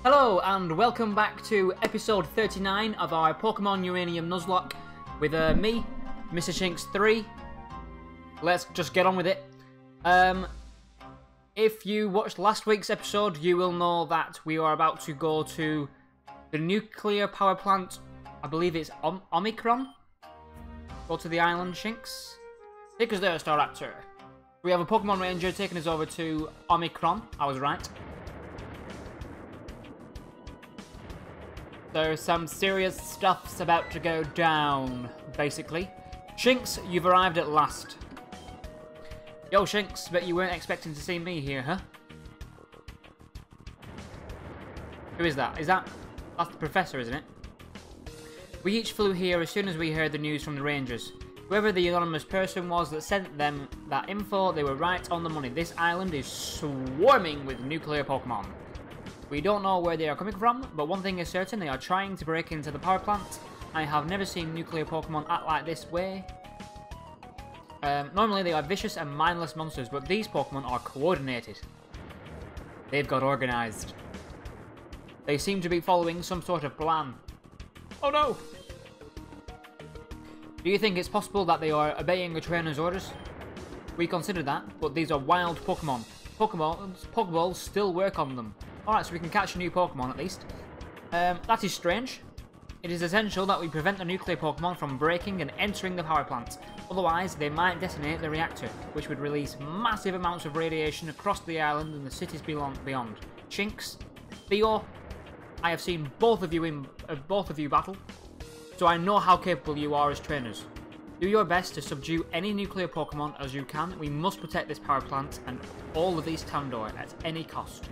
Hello and welcome back to episode 39 of our Pokemon Uranium Nuzlocke with me, Mr. Shinx 3. Let's just get on with it. If you watched last week's episode, you will know that we are about to go to the nuclear power plant. I believe it's Omicron. Go to the island, Shinx. Take us there, Star Raptor. We have a Pokemon Ranger taking us over to Omicron. I was right. So some serious stuff's about to go down, basically. Shinx, you've arrived at last. Yo, Shinx, bet you weren't expecting to see me here, huh? Who is that? That's the professor, isn't it? We each flew here as soon as we heard the news from the Rangers. Whoever the anonymous person was that sent them that info, they were right on the money. This island is swarming with nuclear Pokemon. We don't know where they are coming from, but one thing is certain, they are trying to break into the power plant. I have never seen nuclear Pokemon act like this way. Normally they are vicious and mindless monsters, but these Pokemon are coordinated. They've got organised. They seem to be following some sort of plan. Oh no! Do you think it's possible that they are obeying a trainer's orders? We consider that, but these are wild Pokemon. Pokeballs still work on them. Alright, so we can catch a new Pokemon at least. That is strange. It is essential that we prevent the nuclear Pokemon from breaking and entering the power plant. Otherwise, they might detonate the reactor, which would release massive amounts of radiation across the island and the cities beyond. Shinx, Theo, I have seen both of you battle, so I know how capable you are as trainers. Do your best to subdue any nuclear Pokemon as you can. We must protect this power plant and all of these Tandor at any cost.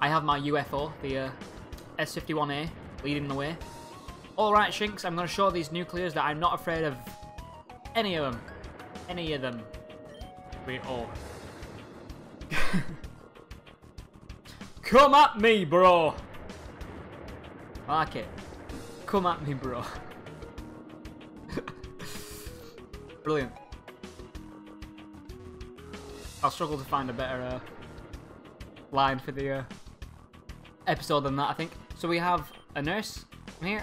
I have my UFO, the S51A, leading the way. Alright, Shinx, I'm going to show these nuclears that I'm not afraid of any of them. Any of them. Wait, oh. Come at me, bro! I like it. Come at me, bro. Brilliant. I'll struggle to find a better line for the episode than that, I think. So we have a nurse in here.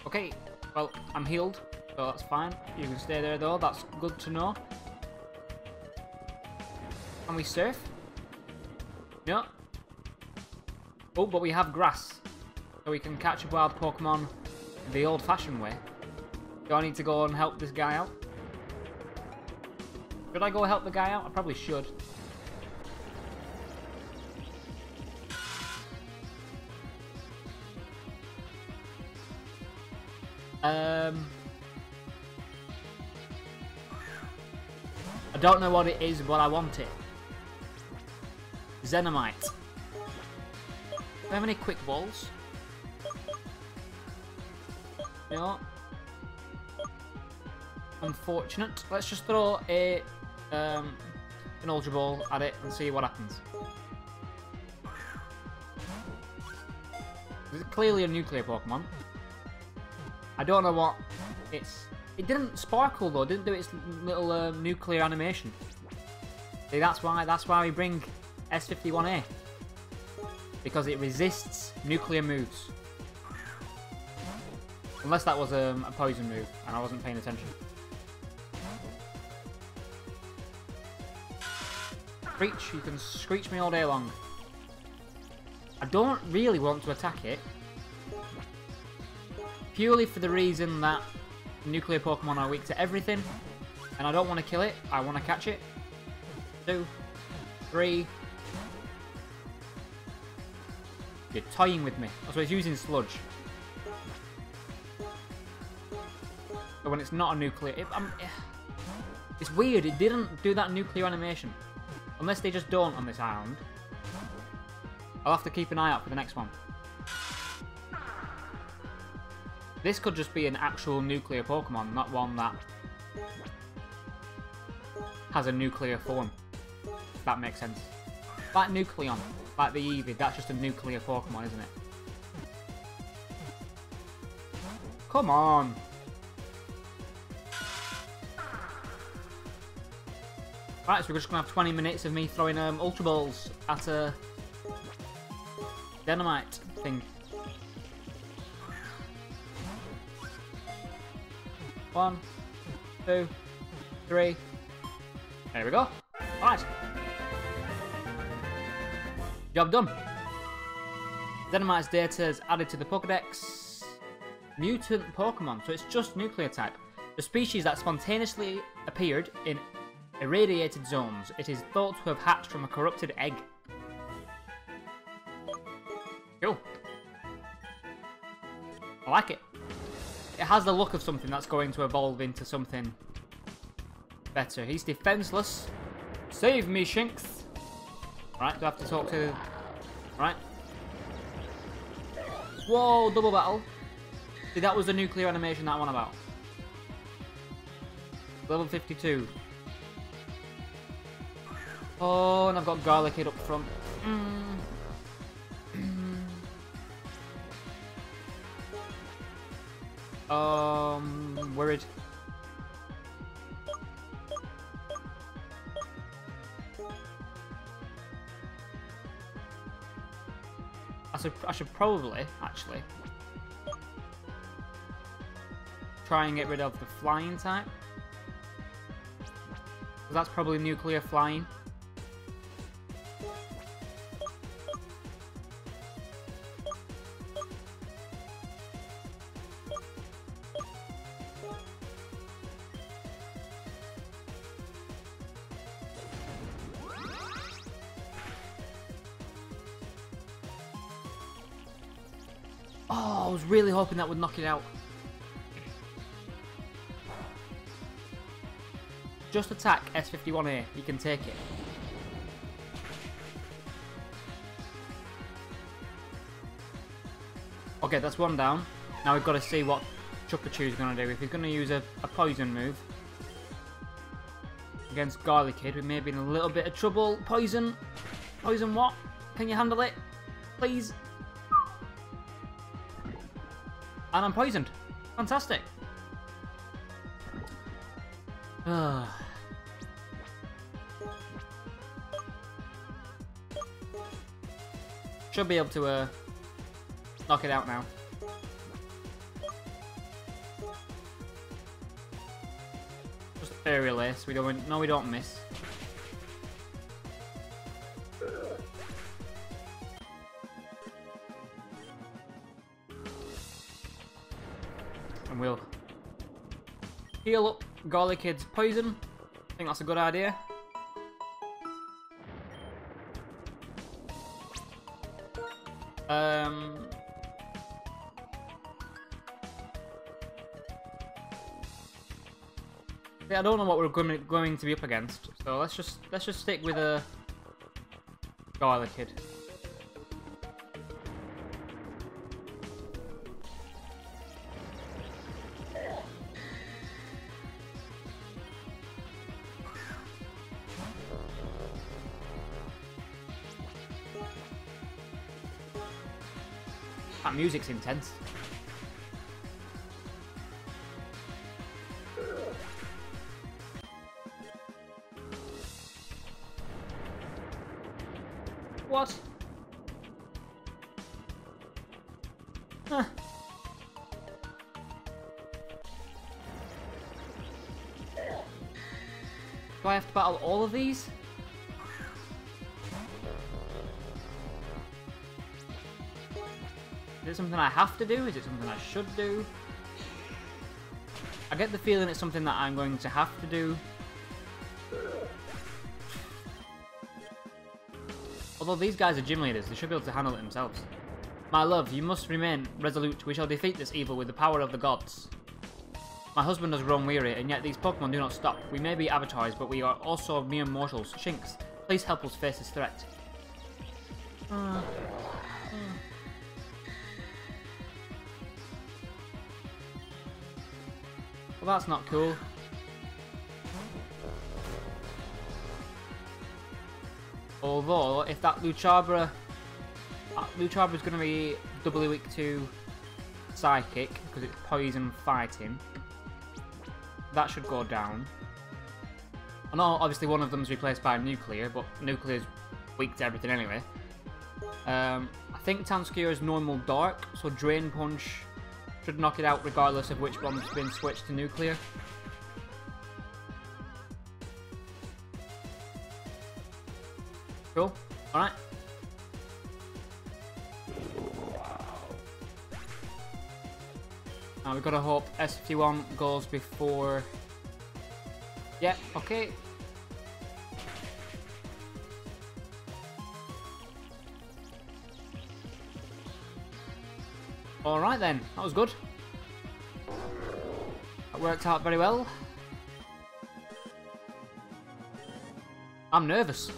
Okay, well, I'm healed, so that's fine. You can stay there though, that's good to know. Can we surf? No. Oh, but we have grass. So we can catch a wild Pokemon the old-fashioned way. Do I need to go and help this guy out? Should I go help the guy out? I probably should. I don't know what it is, but I want it. Xenomite. Do I have any quick balls? No. Unfortunate. Let's just throw a an Ultra Ball at it and see what happens. This is clearly a nuclear Pokemon. I don't know what it's... It didn't sparkle though, didn't do its little nuclear animation. See, that's why we bring S51A. Because it resists nuclear moves. Unless that was a poison move and I wasn't paying attention. Screech, you can screech me all day long. I don't really want to attack it. Purely for the reason that nuclear Pokemon are weak to everything. And I don't want to kill it, I want to catch it. 2, 3. You're toying with me. Oh, so it's using Sludge. So when it's not a nuclear... it's weird, it didn't do that nuclear animation. Unless they just don't on this island. I'll have to keep an eye out for the next one. This could just be an actual nuclear Pokemon, not one that has a nuclear form. If that makes sense. Like Nucleon, like the Eevee, that's just a nuclear Pokemon, isn't it? Come on! Right, so we're just going to have 20 minutes of me throwing Ultra Balls at Dynamite thing. 1, 2, 3. There we go. Alright. Job done. Dynamite's data is added to the Pokédex. Mutant Pokemon, so it's just nuclear type. The species that spontaneously appeared in irradiated zones. It is thought to have hatched from a corrupted egg. Cool. I like it. It has the look of something that's going to evolve into something better. He's defenseless. Save me, Shinx. Right, do I have to talk to... Right. Whoa, double battle. See, that was the nuclear animation that one about. Level 52. Oh, and I've got Garlic Kid up front. Worried. I should probably, actually, try and get rid of the flying type. Because that's probably nuclear flying. Oh, I was really hoping that would knock it out. Just attack S51A, you can take it. Okay, that's one down. Now we've got to see what Chupachu's going to do. If he's going to use a poison move against Garlic Kid, we may be in a little bit of trouble. Poison? Poison what? Can you handle it? Please? And I'm poisoned. Fantastic. Should be able to knock it out now. Just aerial ace. We don't. No, we don't miss. And we'll heal up Garlic Kid's poison. I think that's a good idea. Yeah, I don't know what we're going to be up against, so let's just stick with a Garlic Kid. That music's intense. What? Huh. Do I have to battle all of these? Is it something I have to do? Is it something I should do? I get the feeling it's something that I'm going to have to do. Although these guys are gym leaders, they should be able to handle it themselves. My love, you must remain resolute. We shall defeat this evil with the power of the gods. My husband has grown weary, and yet these Pokemon do not stop. We may be avatars, but we are also mere mortals. Shinx, please help us face this threat. Well, that's not cool. Although, if that Luchabra is going to be doubly weak to Psychic, because it's poison fighting, that should go down. I know, obviously, one of them is replaced by Nuclear, but Nuclear's weak to everything anyway. I think Tanscure is normal dark, so Drain Punch should knock it out regardless of which one's been switched to Nuclear. Cool. Alright. Now we've got to hope S51 goes before... Yeah, okay. Alright then, that was good. That worked out very well. I'm nervous.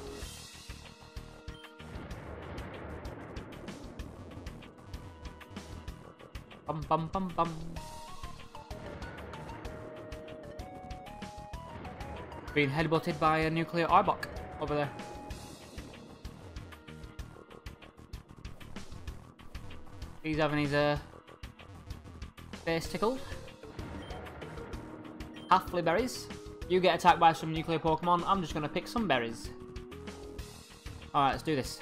Bum bum bum bum. Being headbutted by a nuclear Arbok over there. He's having his face tickled. Halfly berries. You get attacked by some nuclear Pokemon. I'm just gonna pick some berries. Alright, let's do this.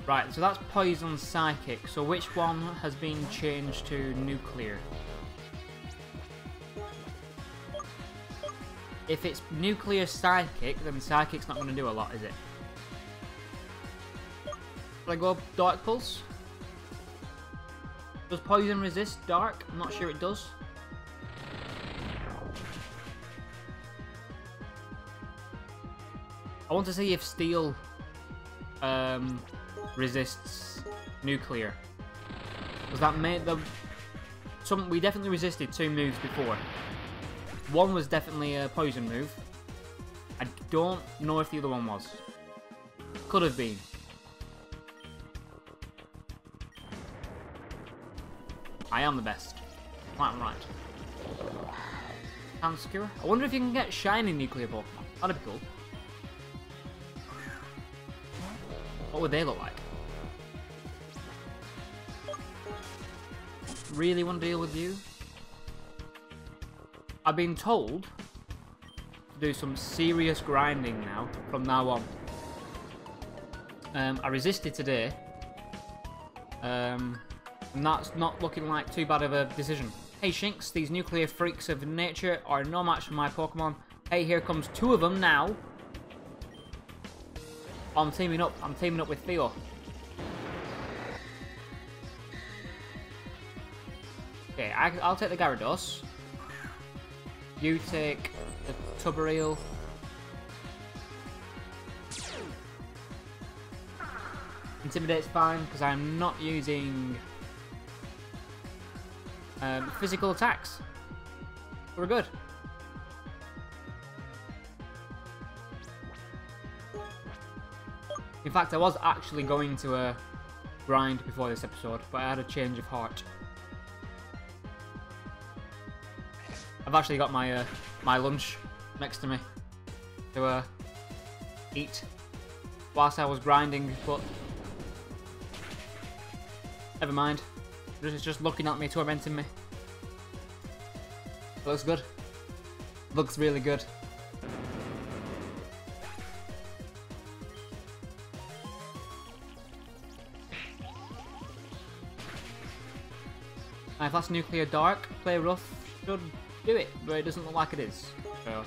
Right, so that's Poison Psychic. So which one has been changed to Nuclear? If it's Nuclear Psychic, then Psychic's not going to do a lot, is it? Should I go Dark Pulse? Does Poison resist Dark? I'm not sure it does. I want to see if Steel resists Nuclear. Was that made the... we definitely resisted 2 moves before. One was definitely a poison move. I don't know if the other one was. Could have been. I am the best. Right, I'm right. Tanscure. I wonder if you can get shiny nuclear Pokemon. That'd be cool. What would they look like? Really want to deal with you? I've been told to do some serious grinding now, from now on. I resisted today. And that's not looking like too bad of a decision. Hey Shinx, these nuclear freaks of nature are no match for my Pokemon. Hey, here comes 2 of them now. I'm teaming up with Theo. Okay, I'll take the Gyarados. You take the Tubbereel. Intimidate's fine, because I'm not using physical attacks. We're good. In fact, I was actually going to grind before this episode, but I had a change of heart. I've actually got my my lunch next to me to eat whilst I was grinding, but never mind. It's just looking at me, tormenting me. Looks good. Looks really good. If that's Nuclear Dark, play rough should do it, but it doesn't look like it is. So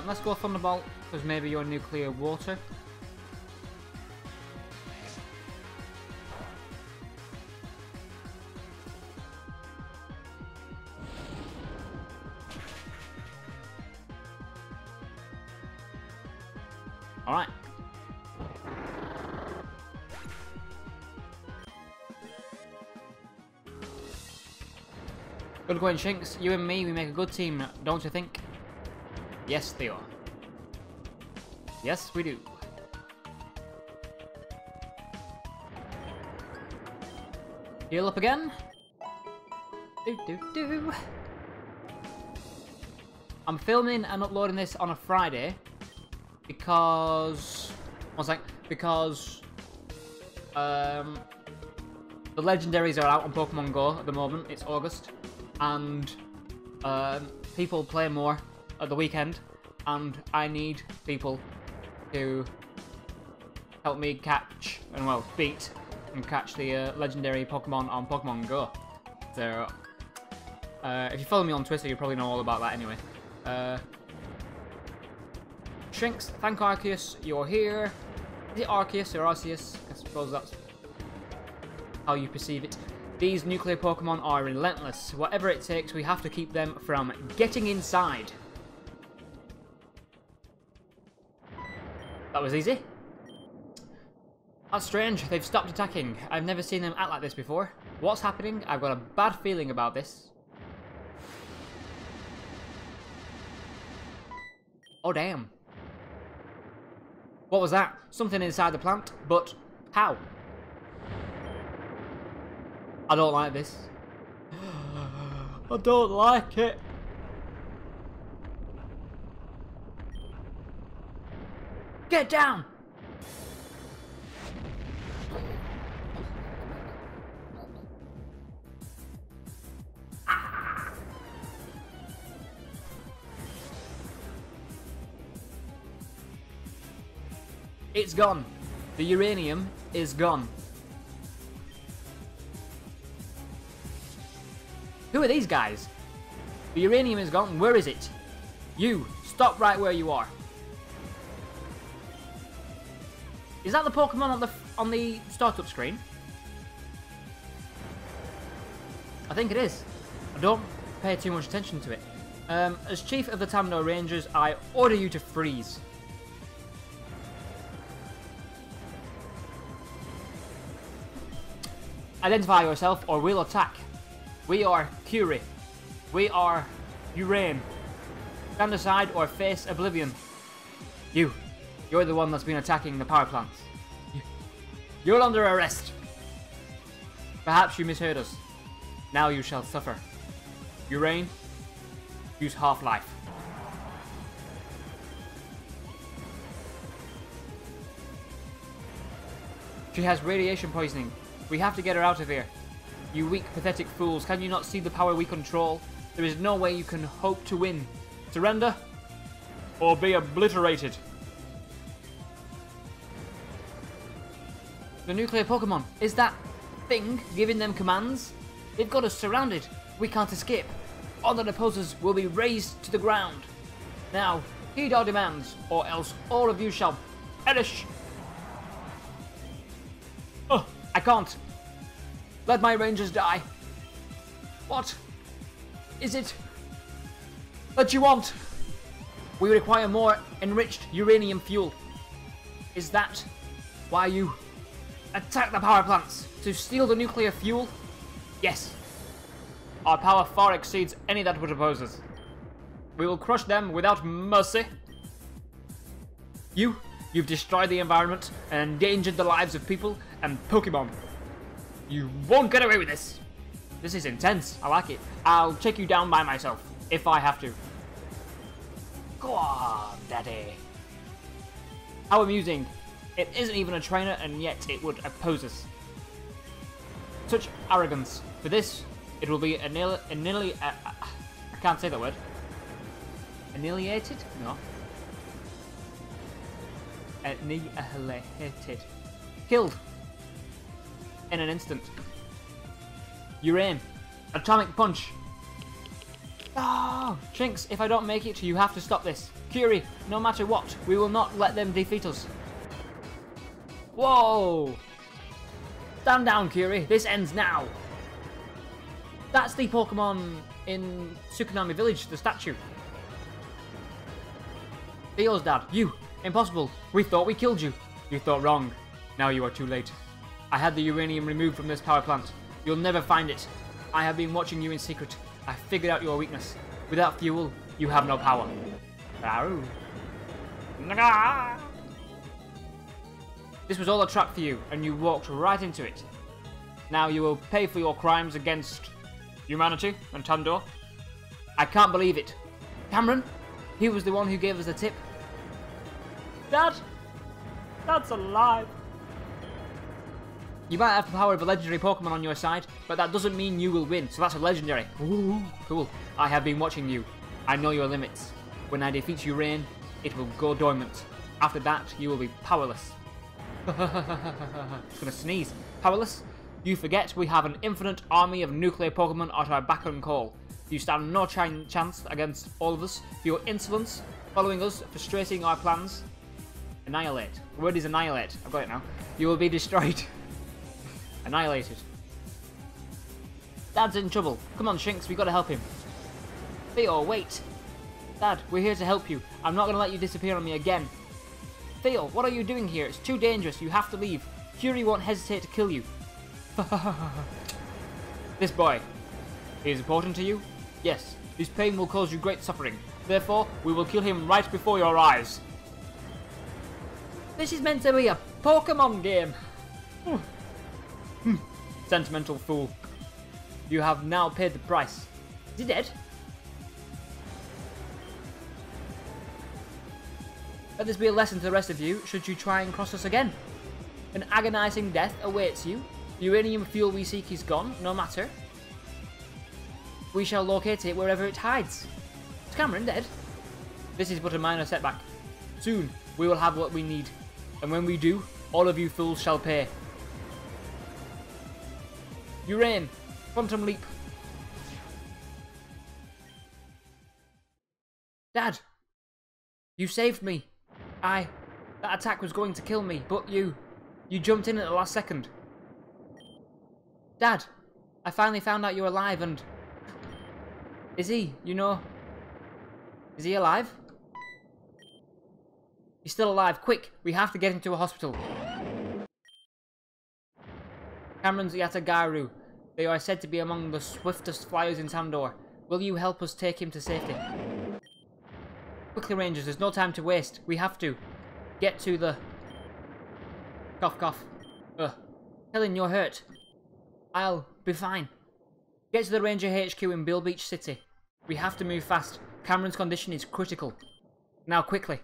let's go Thunderbolt, because maybe you're Nuclear Water. Alright. Good going, Shinx. You and me, we make a good team, don't you think? Yes, they are. Yes, we do. Heal up again. Do. I'm filming and uploading this on a Friday because... one sec. Because... the legendaries are out on Pokemon Go at the moment. It's August. And People play more at the weekend, and I need people to help me catch, and well, beat and catch the legendary Pokemon on Pokemon Go. So, if you follow me on Twitter, you probably know all about that anyway. Shinx, thank Arceus, you're here. Is it Arceus or Arceus? I suppose that's how you perceive it. These nuclear Pokemon are relentless. Whatever it takes, we have to keep them from getting inside. That was easy. That's strange. They've stopped attacking. I've never seen them act like this before. What's happening? I've got a bad feeling about this. Oh, damn. What was that? Something inside the plant, but how? I don't like this. I don't like it. Get down! Ah. It's gone. The uranium is gone. Who are these guys? The uranium is gone. Where is it? You, stop right where you are. Is that the Pokemon on the startup screen? I think it is. I don't pay too much attention to it. As Chief of the Tamno Rangers, I order you to freeze. Identify yourself or we'll attack. We are Curie. We are Uranium. Stand aside or face oblivion. You're the one that's been attacking the power plants. You're under arrest. Perhaps you misheard us. Now you shall suffer. Uranium, use half-life. She has radiation poisoning. We have to get her out of here. You weak, pathetic fools. Can you not see the power we control? There is no way you can hope to win. Surrender or be obliterated. The nuclear Pokemon. Is that thing giving them commands? They've got us surrounded. We can't escape. All that opposes will be razed to the ground. Now, heed our demands, or else all of you shall perish. Oh, I can't. Let my rangers die. What is it that you want? We require more enriched uranium fuel. Is that why you attack the power plants? To steal the nuclear fuel? Yes. Our power far exceeds any that would oppose us. We will crush them without mercy. You've destroyed the environment and endangered the lives of people and Pokemon. You won't get away with this. This is intense. I like it. I'll take you down by myself, if I have to. Go on, Daddy. How amusing. It isn't even a trainer, and yet it would oppose us. Such arrogance. For this, it will be I can't say that word. Annihilated? No. Annihilated. Killed. In an instant. Uranium. Atomic punch. Oh, Shinx, if I don't make it, you have to stop this. Curie, no matter what, we will not let them defeat us. Whoa! Stand down, Curie. This ends now. That's the Pokemon in Tsukunami Village, the statue. Theo's dad. You. Impossible. We thought we killed you. You thought wrong. Now you are too late. I had the uranium removed from this power plant. You'll never find it. I have been watching you in secret. I figured out your weakness. Without fuel, you have no power. This was all a trap for you, and you walked right into it. Now you will pay for your crimes against humanity and Tandor. I can't believe it. Cameron? He was the one who gave us the tip. Dad? Dad's alive. You might have the power of a legendary Pokemon on your side, but that doesn't mean you will win, so that's a legendary. Ooh, cool. I have been watching you. I know your limits. When I defeat Uranium, it will go dormant. After that, you will be powerless. Just gonna sneeze. Powerless? You forget we have an infinite army of nuclear Pokemon at our back and call. You stand no chance against all of us. For your insolence, following us, frustrating our plans. Annihilate. The word is annihilate. I've got it now. You will be destroyed. Annihilated. Dad's in trouble. Come on, Shinx, we gotta help him. Theo, wait. Dad, we're here to help you. I'm not gonna let you disappear on me again. Theo, what are you doing here? It's too dangerous. You have to leave. Fury won't hesitate to kill you. This boy. He is important to you? Yes. His pain will cause you great suffering. Therefore, we will kill him right before your eyes. This is meant to be a Pokemon game. Sentimental fool. You have now paid the price. Is he dead? Let this be a lesson to the rest of you, should you try and cross us again. An agonizing death awaits you. The uranium fuel we seek is gone, no matter. We shall locate it wherever it hides. Is Cameron dead? This is but a minor setback. Soon, we will have what we need. And when we do, all of you fools shall pay. Uranium, Quantum Leap. Dad, you saved me. That attack was going to kill me, but you jumped in at the last second. Dad, I finally found out you're alive and... Is he, is he alive? He's still alive. Quick, we have to get him to a hospital. Cameron's Yatagaru. They are said to be among the swiftest flyers in Sandor. Will you help us take him to safety? Quickly, Rangers, there's no time to waste. We have to get to the... Cough, cough. Helen, you're hurt. I'll be fine. Get to the Ranger HQ in Bill Beach City. We have to move fast. Cameron's condition is critical. Now, quickly.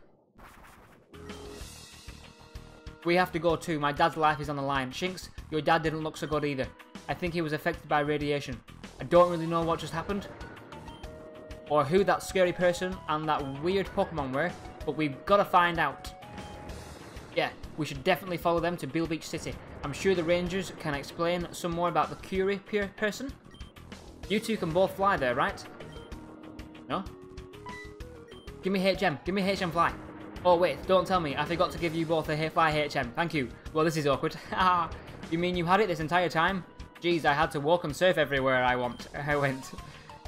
We have to go too. My dad's life is on the line. Shinx, your dad didn't look so good either. I think he was affected by radiation. I don't really know what just happened, or who that scary person and that weird Pokemon were, but we've got to find out. Yeah, we should definitely follow them to Bill Beach City. I'm sure the Rangers can explain some more about the Curie person. You two can both fly there, right? No? Give me HM. Give me HM fly. Oh wait, don't tell me. I forgot to give you both a fly HM. Thank you. Well, this is awkward. You mean you had it this entire time? Jeez, I had to walk and surf everywhere I went.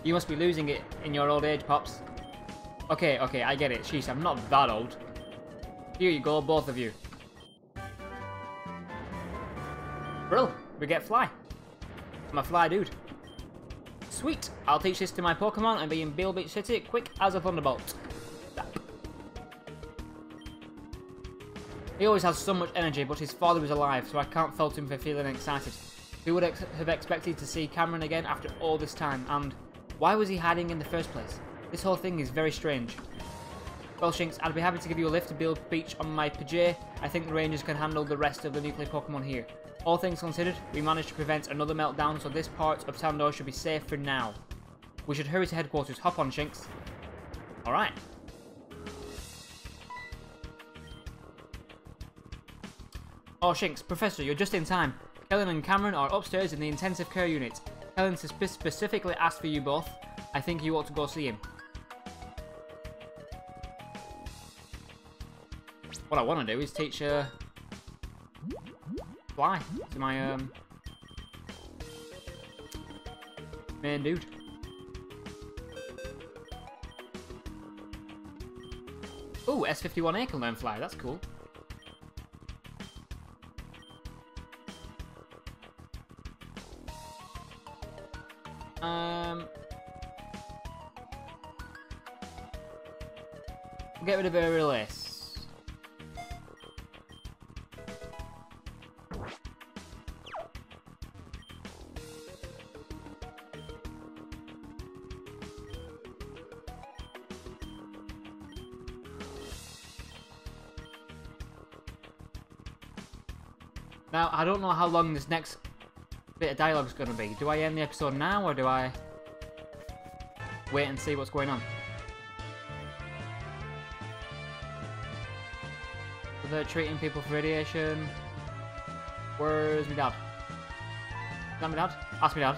You must be losing it in your old age, Pops. Okay, I get it. Sheesh, I'm not that old. Here you go, both of you. Brill, we get fly. I'm a fly dude. Sweet, I'll teach this to my Pokemon and be in Bill Beach City quick as a thunderbolt. Zap. He always has so much energy, but his father is alive, so I can't fault him for feeling excited. Who would have expected to see Cameron again after all this time, and why was he hiding in the first place? This whole thing is very strange. Well, Shinx, I'd be happy to give you a lift to Bill Beach on my Pajay. I think the Rangers can handle the rest of the nuclear Pokemon here. All things considered, we managed to prevent another meltdown, so this part of Sandor should be safe for now. We should hurry to headquarters. Hop on, Shinx. Alright. Oh, Shinx, Professor, you're just in time. Helen and Cameron are upstairs in the intensive care unit. Helen specifically asked for you both. I think you ought to go see him. What I want to do is teach fly to my main dude. Ooh, S51A can learn fly. That's cool. Get rid of her release. Now, I don't know how long this next bit of dialogue is going to be. Do I end the episode now, or do I wait and see what's going on? So they're treating people for radiation. Where's my dad? Is that my dad? Ask me dad.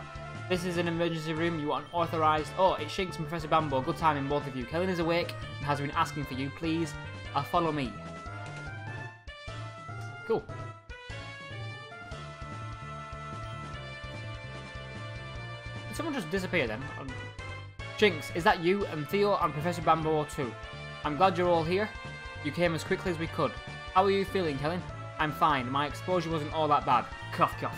This is an emergency room. You want an authorised... Oh, it's Shinx and Professor Bambo. Good timing, both of you. Kellen is awake and has been asking for you. Please, follow me. Cool. Did someone just disappear then? Shinx, is that you? And Theo and Professor Bambo too. I'm glad you're all here. You came as quickly as we could. How are you feeling, Kellen? I'm fine. My exposure wasn't all that bad. Cough, cough.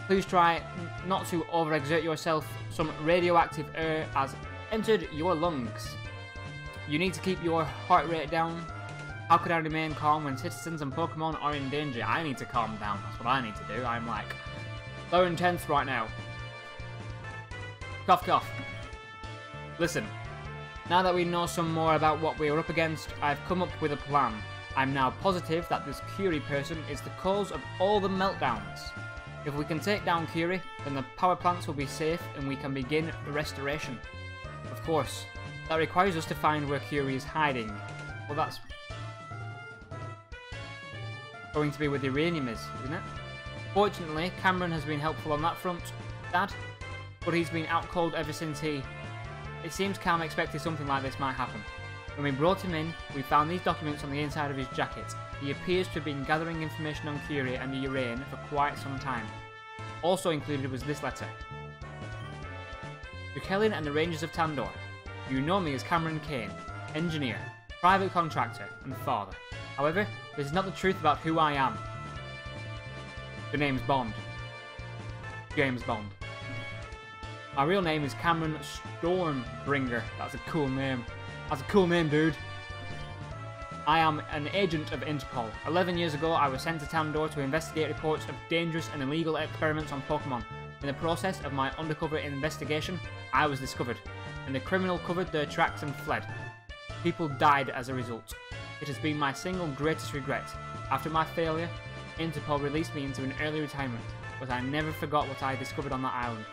Please try not to overexert yourself. Some radioactive air has entered your lungs. You need to keep your heart rate down. How could I remain calm when citizens and Pokemon are in danger? I need to calm down. That's what I need to do. I'm like so intense right now. Cough, cough. Listen, now that we know some more about what we are up against, I've come up with a plan. I'm now positive that this Curie person is the cause of all the meltdowns. If we can take down Curie, then the power plants will be safe and we can begin the restoration. Of course, that requires us to find where Curie is hiding. Well, that's going to be where the uranium is, isn't it? Fortunately, Cameron has been helpful on that front, Dad, but he's been out cold ever since he... It seems Cam expected something like this might happen. When we brought him in, we found these documents on the inside of his jacket. He appears to have been gathering information on Curie and the Uranium for quite some time. Also included was this letter. To Kellen and the Rangers of Tandor. You know me as Cameron Kane, engineer, private contractor, and father. However, this is not the truth about who I am. The name's Bond. James Bond. My real name is Cameron Stormbringer. That's a cool name. That's a cool name, dude. I am an agent of Interpol. 11 years ago, I was sent to Tandor to investigate reports of dangerous and illegal experiments on Pokemon. In the process of my undercover investigation, I was discovered, and the criminal covered their tracks and fled. People died as a result. It has been my single greatest regret. After my failure, Interpol released me into an early retirement, but I never forgot what I discovered on that island.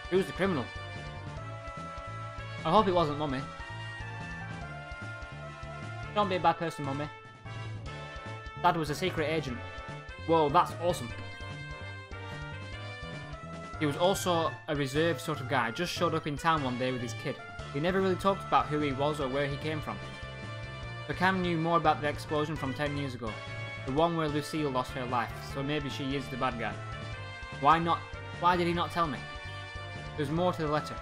Who's the criminal? I hope it wasn't Mummy. Don't be a bad person, Mummy. Dad was a secret agent. Whoa, that's awesome. He was also a reserved sort of guy, just showed up in town one day with his kid. He never really talked about who he was or where he came from. But Cam knew more about the explosion from 10 years ago. The one where Lucille lost her life, so maybe she is the bad guy. Why not? Why did he not tell me? There's more to the letter.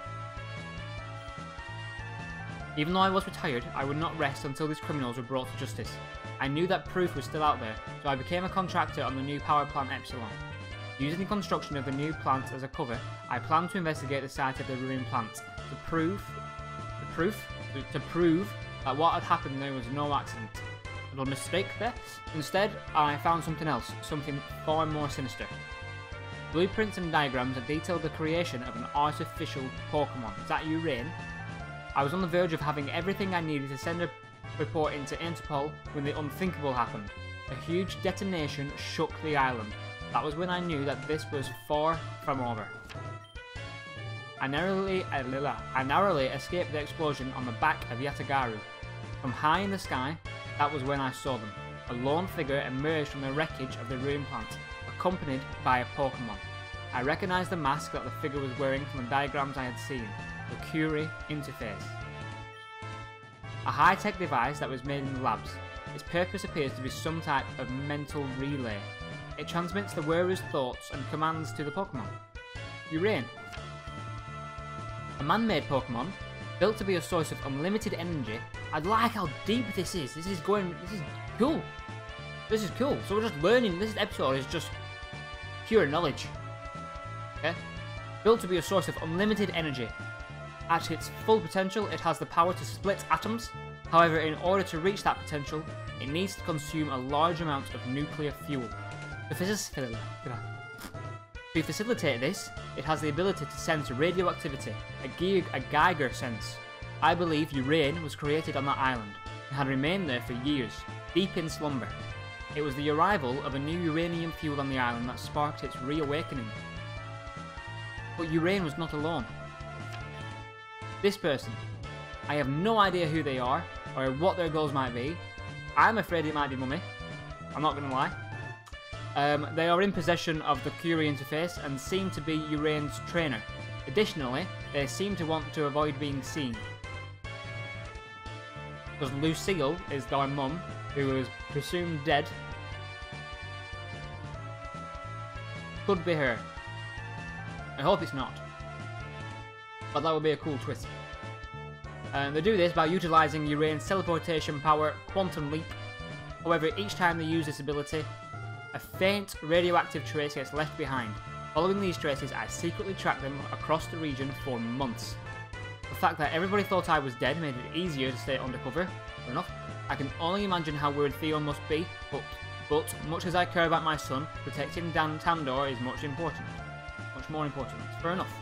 Even though I was retired, I would not rest until these criminals were brought to justice. I knew that proof was still out there, so I became a contractor on the new Power Plant Epsilon. Using the construction of the new plant as a cover, I planned to investigate the site of the ruined plant to prove that what had happened there was no accident. A little mistake there. Instead, I found something else, something far more sinister. Blueprints and diagrams that detailed the creation of an artificial Pokemon. Is that Uranium? I was on the verge of having everything I needed to send a report into Interpol when the unthinkable happened. A huge detonation shook the island. That was when I knew that this was far from over. I narrowly escaped the explosion on the back of Yatagaru. From high in the sky, that was when I saw them. A lone figure emerged from the wreckage of the ruined plant, accompanied by a Pokemon. I recognized the mask that the figure was wearing from the diagrams I had seen, the Curie interface. A high-tech device that was made in the labs. Its purpose appears to be some type of mental relay. It transmits the wearer's thoughts and commands to the Pokemon. Uranium. A man-made Pokemon, built to be a source of unlimited energy. I like how deep this is. This is cool. This is cool. So we're just learning. This episode is just pure knowledge. Okay? Built to be a source of unlimited energy. At its full potential, it has the power to split atoms. However, in order to reach that potential, it needs to consume a large amount of nuclear fuel. To facilitate this, it has the ability to sense radioactivity, a Geiger sense. I believe uranium was created on that island. and had remained there for years, deep in slumber. It was the arrival of a new uranium fuel on the island that sparked its reawakening. But Urane was not alone. This person, I have no idea who they are, or what their goals might be. I'm afraid it might be Mummy. I'm not going to lie. They are in possession of the Curie interface and seem to be Urane's trainer. Additionally, they seem to want to avoid being seen. Because Lucille is our mum, who is presumed dead. Could be her. I hope it's not. But that would be a cool twist. They do this by utilising Urane's teleportation power, Quantum Leap. However, each time they use this ability, a faint radioactive trace gets left behind. Following these traces, I secretly tracked them across the region for months. The fact that everybody thought I was dead made it easier to stay undercover. Fair enough. I can only imagine how worried Theo must be, but much as I care about my son, protecting Dan Tandor is much more important. Fair enough.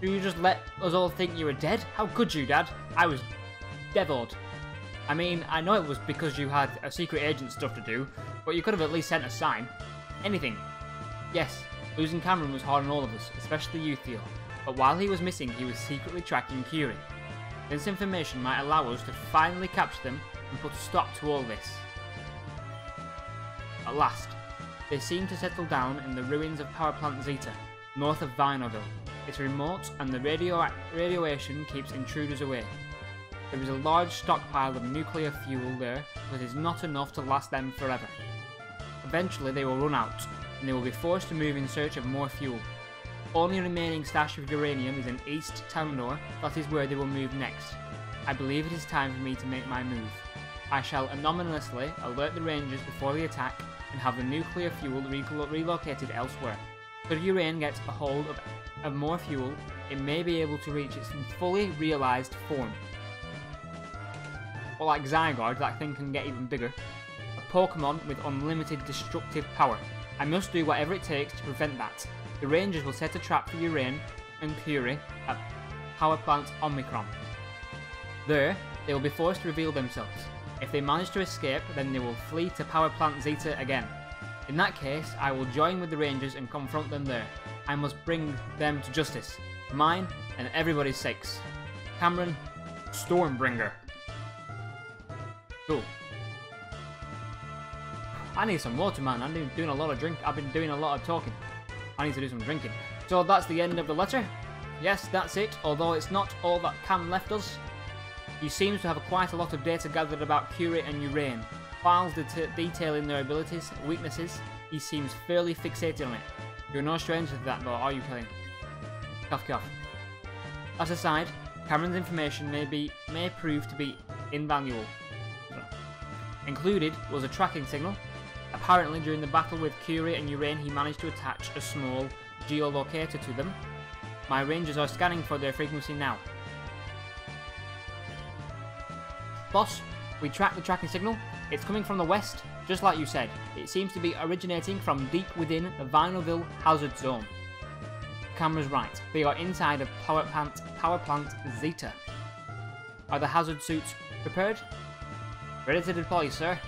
Do you just let us all think you were dead? How could you, Dad? I was devilled. I mean, I know it was because you had a secret agent stuff to do, but you could have at least sent a sign. Anything. Yes, losing Cameron was hard on all of us, especially you, Theo. But while he was missing, he was secretly tracking Curie. This information might allow us to finally capture them and put a stop to all this. At last, they seem to settle down in the ruins of Power Plant Zeta, north of Vinoville. It's remote and the radiation keeps intruders away. There is a large stockpile of nuclear fuel there, but it is not enough to last them forever. Eventually they will run out, and they will be forced to move in search of more fuel. Only remaining stash of uranium is in East Tamnor. That is where they will move next. I believe it is time for me to make my move. I shall anonymously alert the Rangers before the attack and have the nuclear fuel relocated elsewhere. Should Urane get a hold of more fuel, it may be able to reach its fully realised form. Or like Zygarde, that thing can get even bigger. A Pokemon with unlimited destructive power. I must do whatever it takes to prevent that. The Rangers will set a trap for Urane and Curie at Power Plant Omicron. There, they will be forced to reveal themselves. If they manage to escape, then they will flee to Power Plant Zeta again. In that case, I will join with the Rangers and confront them there. I must bring them to justice. For mine and everybody's sakes. Cameron, Stormbringer. Cool. I need some water, man. I've been doing a lot of talking. I need to do some drinking. So that's the end of the letter. Yes, that's it, although it's not all that Cam left us. He seems to have quite a lot of data gathered about Curie and Urane. Files detailing their abilities, weaknesses. He seems fairly fixated on it. You're no stranger to that though, are you, Kelly? Cough cough. As aside, Cameron's information may prove to be invaluable. Included was a tracking signal. Apparently during the battle with Curie and Urane he managed to attach a small geolocator to them. My rangers are scanning for their frequency now. Boss, we tracked the tracking signal. It's coming from the west, just like you said. It seems to be originating from deep within the Vinoville hazard zone. The camera's right. They are inside of Power Plant Zeta. Are the hazard suits prepared? Ready to deploy, sir.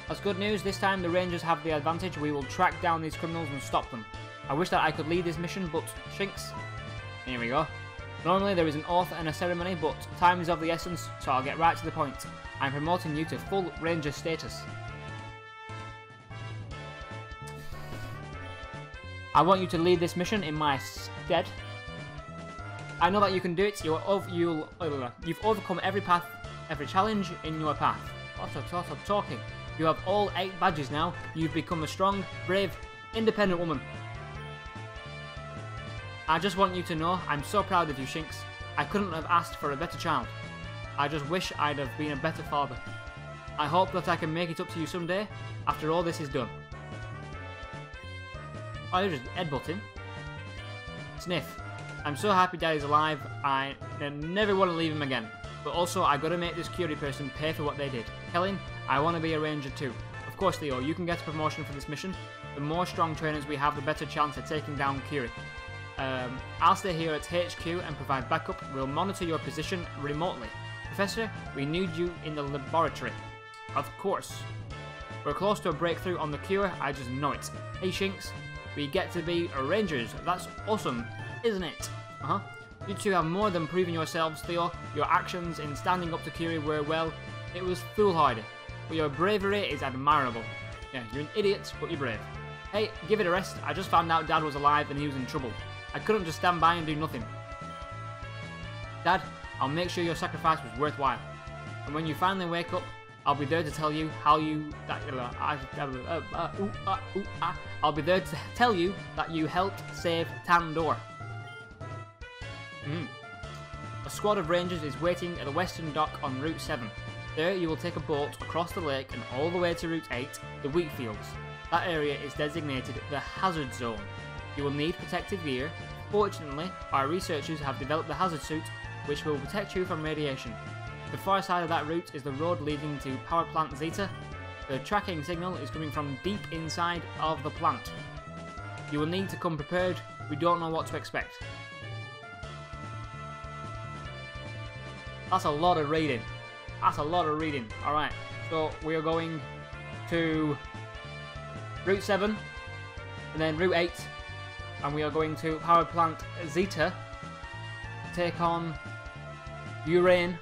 That's good news. This time the Rangers have the advantage. We will track down these criminals and stop them. I wish that I could lead this mission, but Shinx. Here we go. Normally there is an oath and a ceremony, but time is of the essence, so I'll get right to the point. I'm promoting you to full Ranger status. I want you to lead this mission in my stead. I know that you can do it. You've overcome every challenge in your path. Lots of talking. You have all 8 badges now. You've become a strong, brave, independent woman. I just want you to know I'm so proud of you, Shinx. I couldn't have asked for a better child. I just wish I'd have been a better father. I hope that I can make it up to you someday, after all this is done. Oh, you're just headbutting. Sniff. I'm so happy Daddy's alive, I never want to leave him again. But also, I gotta make this Curie person pay for what they did. Kellen, I want to be a ranger too. Of course, Theo, you can get a promotion for this mission. The more strong trainers we have, the better chance at taking down Curie. I'll stay here at HQ and provide backup. We'll monitor your position remotely. Professor, we need you in the laboratory. Of course. We're close to a breakthrough on the cure, I just know it. Hey Shinx, we get to be Rangers. That's awesome, isn't it? You two have more than proven yourselves, Theo. Your actions in standing up to Curie were, well, it was foolhardy. But your bravery is admirable. Yeah, you're an idiot, but you're brave. Hey, give it a rest. I just found out Dad was alive and he was in trouble. I couldn't just stand by and do nothing. Dad, I'll make sure your sacrifice was worthwhile. And when you finally wake up, I'll be there to tell you how you... I'll be there to tell you that you helped save Tandor. A squad of rangers is waiting at the western dock on Route 7. There you will take a boat across the lake and all the way to Route 8, the wheat fields. That area is designated the hazard zone. You will need protective gear. Fortunately, our researchers have developed the hazard suit, which will protect you from radiation. The far side of that route is the road leading to Power Plant Zeta. The tracking signal is coming from deep inside of the plant. You will need to come prepared. We don't know what to expect. That's a lot of reading. That's a lot of reading. Alright, so we are going to Route 7 and then Route 8, and we are going to Power Plant Zeta, take on Uranium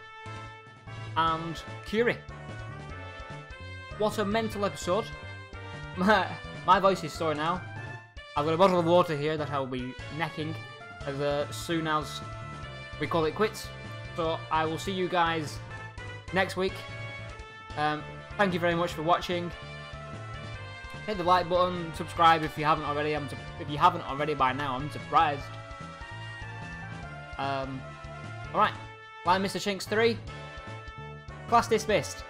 and Curie. What a mental episode. My voice is sore now. I've got a bottle of water here that I will be necking as soon as we call it quits. So I will see you guys next week. Thank you very much for watching. Hit the like button, subscribe if you haven't already. If you haven't already by now, I'm surprised. Alright, I'm Mr. Shinx 3. Class dismissed.